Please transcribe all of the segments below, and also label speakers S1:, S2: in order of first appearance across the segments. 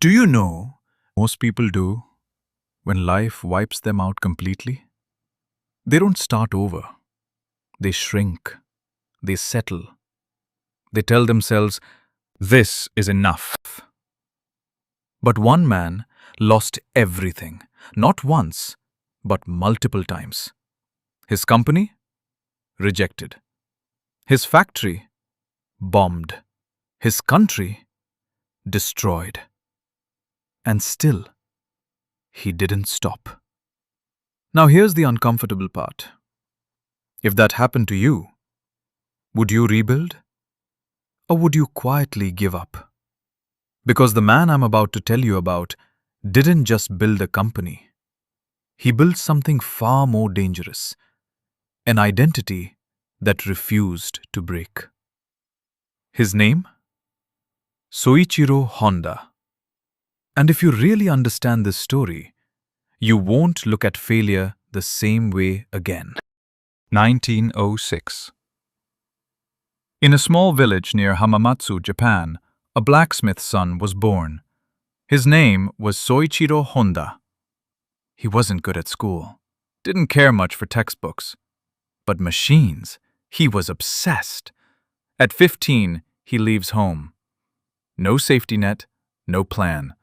S1: Do you know most people do when life wipes them out completely? They don't start over. They shrink. They settle. They tell themselves, this is enough. But one man lost everything, not once, but multiple times. His company? Rejected. His factory? Bombed. His country? Destroyed. And still, he didn't stop. Now here's the uncomfortable part. If that happened to you, would you rebuild? Or would you quietly give up? Because the man I'm about to tell you about didn't just build a company. He built something far more dangerous. An identity that refused to break. His name? Soichiro Honda. And if you really understand this story, you won't look at failure the same way again. 1906. In a small village near Hamamatsu, Japan, a blacksmith's son was born. His name was Soichiro Honda. He wasn't good at school, didn't care much for textbooks. But machines, he was obsessed. At 15, he leaves home. No safety net, no plan.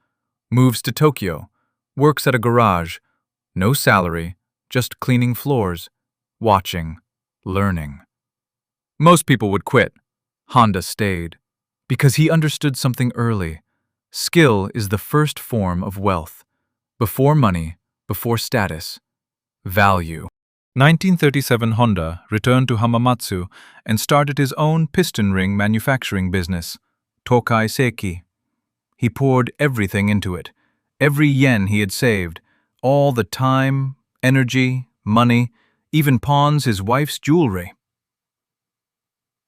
S1: Moves to Tokyo, works at a garage. No salary, just cleaning floors, watching, learning. Most people would quit. Honda stayed. Because he understood something early. Skill is the first form of wealth. Before money, before status. Value. 1937 Honda returned to Hamamatsu and started his own piston ring manufacturing business, Tokai Seiki. He poured everything into it, every yen he had saved, all the time, energy, money, even pawns his wife's jewelry.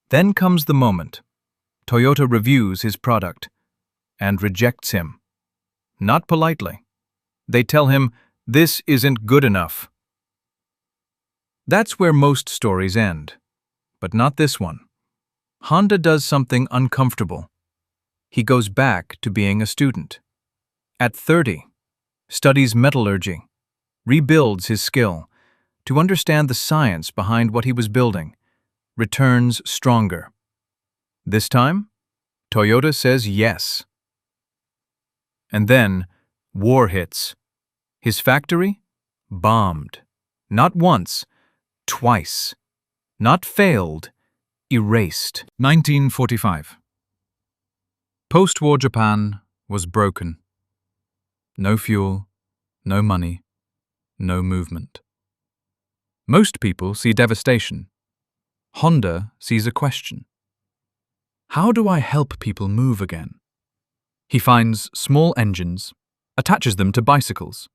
S1: Then comes the moment. Toyota reviews his product and rejects him. Not politely. They tell him, this isn't good enough. That's where most stories end, but not this one. Honda does something uncomfortable. He goes back to being a student. At 30, studies metallurgy, rebuilds his skill to understand the science behind what he was building, returns stronger. This time, Toyota says yes. And then, war hits. His factory? Bombed. Not once, twice. Not failed, erased. 1945. Post-war Japan was broken. No fuel, no money, no movement. Most people see devastation. Honda sees a question. How do I help people move again? He finds small engines, attaches them to bicycles.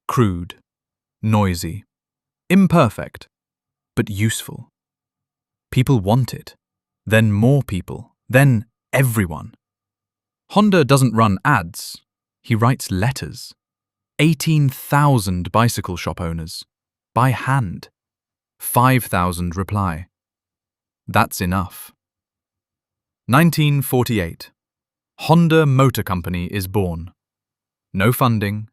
S1: Crude, noisy, imperfect, but useful. People want it, then more people, then everyone. Honda doesn't run ads, he writes letters. 18,000 bicycle shop owners, by hand. 5,000 reply. That's enough. 1948. Honda Motor Company is born. No funding,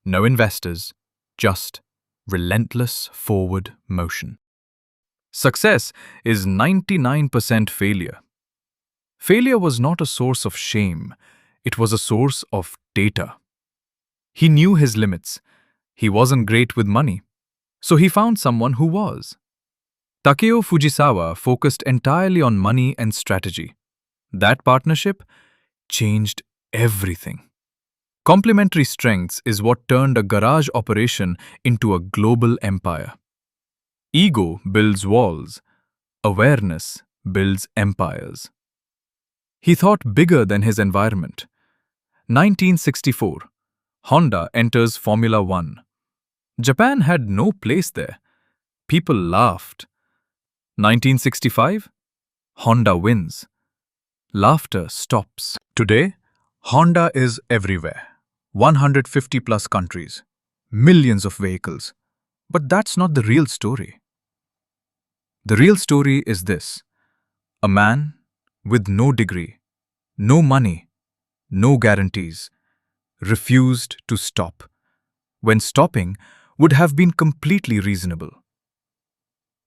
S1: no investors, just relentless forward motion. Success is 99% failure. Failure was not a source of shame, it was a source of data. He knew his limits. He wasn't great with money, so he found someone who was. Takeo Fujisawa focused entirely on money and strategy. That partnership changed everything. Complementary strengths is what turned a garage operation into a global empire. Ego builds walls. Awareness builds empires. He thought bigger than his environment. 1964. Honda enters Formula One. Japan had no place there. People laughed. 1965. Honda wins. Laughter stops. Today, Honda is everywhere. 150 plus countries. Millions of vehicles. But that's not the real story. The real story is this. A man with no degree, no money, no guarantees, refused to stop, when stopping would have been completely reasonable.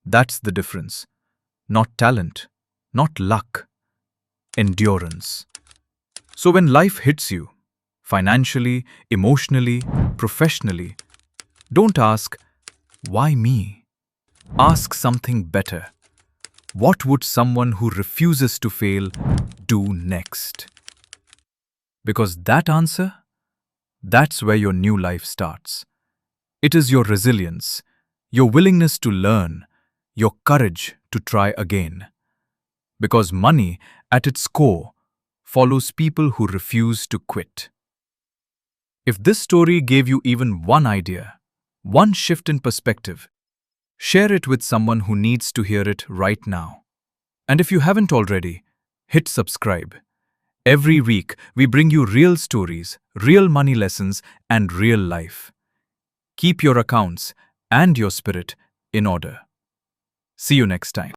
S1: That's the difference. Not talent, not luck, endurance. So when life hits you, financially, emotionally, professionally, don't ask, why me? Ask something better. What would someone who refuses to fail do next? Because that answer, that's where your new life starts. It is your resilience, your willingness to learn, your courage to try again. Because money, at its core, follows people who refuse to quit. If this story gave you even one idea, one shift in perspective, share it with someone who needs to hear it right now. And if you haven't already, hit subscribe. Every week, we bring you real stories, real money lessons, and real life. Keep your accounts and your spirit in order. See you next time.